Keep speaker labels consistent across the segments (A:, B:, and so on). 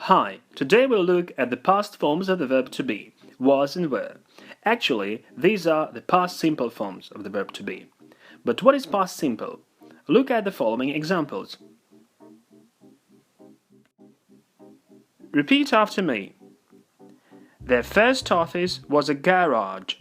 A: Hi, today we'll look at the past forms of the verb to be, was and were. Actually, these are the past simple forms of the verb to be. But what is past simple? Look at the following examples. Repeat after me. Their first office was a garage.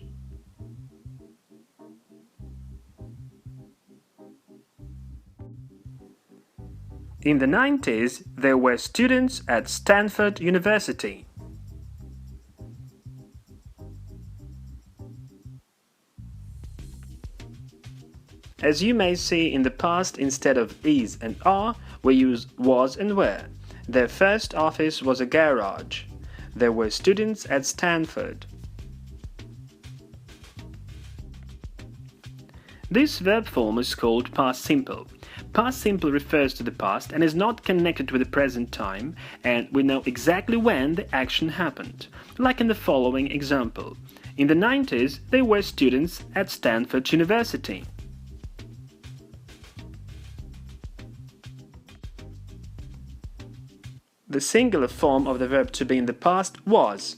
A: In the 90s, there were students at Stanford University. As you may see, in the past, instead of is and are, we use was and were. Their first office was a garage. There were students at Stanford. This verb form is called past simple. Past simple refers to the past and is not connected with the present time, and we know exactly when the action happened. Like in the following example. In the 90s, they were students at Stanford University. The singular form of the verb to be in the past was.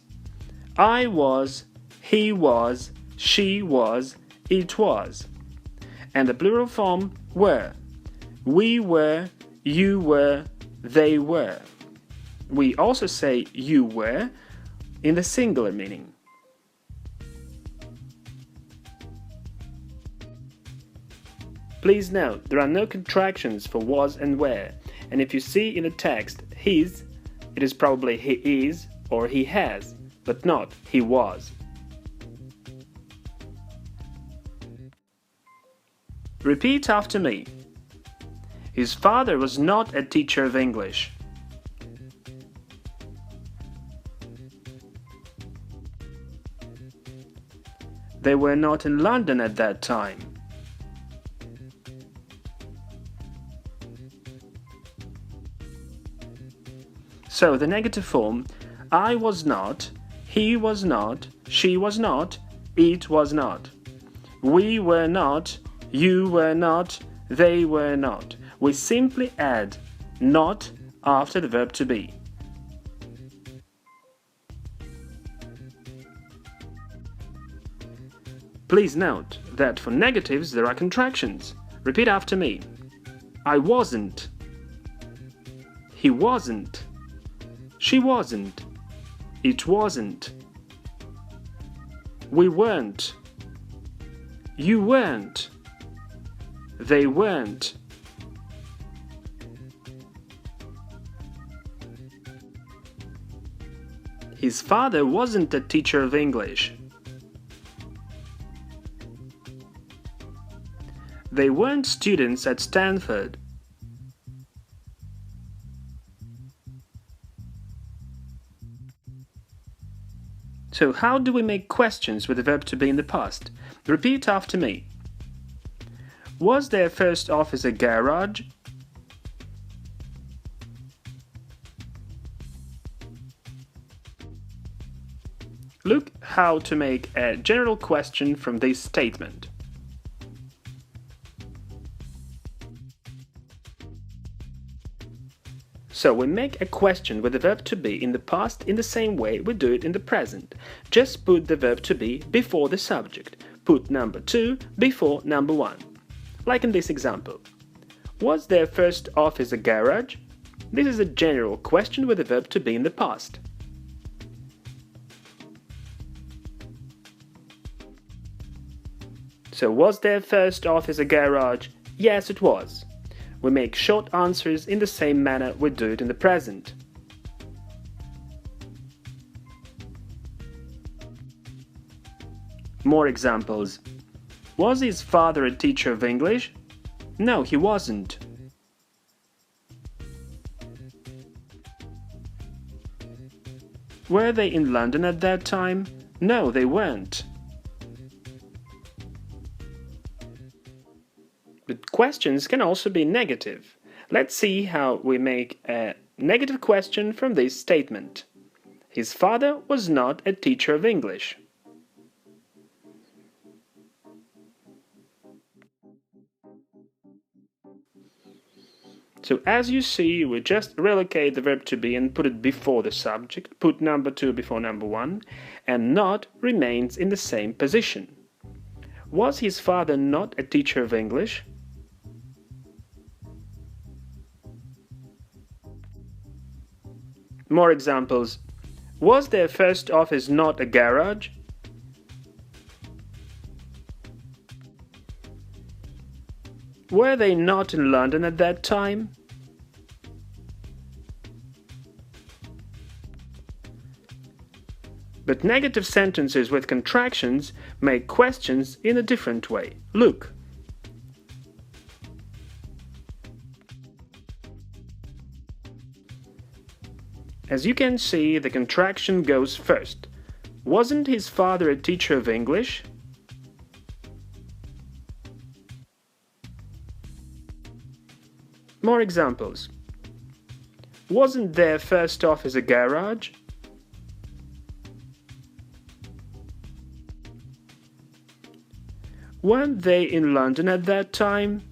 A: I was, he was, she was, it was. And the plural form were. We were, you were, they were. We also say you were in the singular meaning. Please note, there are no contractions for was and were, and if you see in the text his, it is probably he is or he has, but not he was. Repeat after me. His father was not a teacher of English. They were not in London at that time. So the negative form, I was not, he was not, she was not, it was not. We were not, you were not, they were not. We simply add not after the verb to be. Please note that for negatives there are contractions. Repeat after me. I wasn't. He wasn't. She wasn't. It wasn't. We weren't. You weren't. They weren't. His father wasn't a teacher of English. They weren't students at Stanford. So how do we make questions with the verb to be in the past? Repeat after me. Was their first office a garage? Look how to make a general question from this statement. So we make a question with the verb to be in the past in the same way we do it in the present. Just put the verb to be before the subject. Put number 2 before number 1. Like in this example. Was their first office a garage? This is a general question with the verb to be in the past. So was their first office a garage? Yes, it was. We make short answers in the same manner we do it in the present. More examples. Was his father a teacher of English? No, he wasn't. Were they in London at that time? No, they weren't. But questions can also be negative. Let's see how we make a negative question from this statement. His father was not a teacher of English. So as you see, we just relocate the verb to be and put it before the subject, put number 2 before number 1, and not remains in the same position. Was his father not a teacher of English? More examples. Was their first office not a garage? Were they not in London at that time? But negative sentences with contractions make questions in a different way. Look. As you can see, the contraction goes first. Wasn't his father a teacher of English? More examples. Wasn't their first office a garage? Weren't they in London at that time?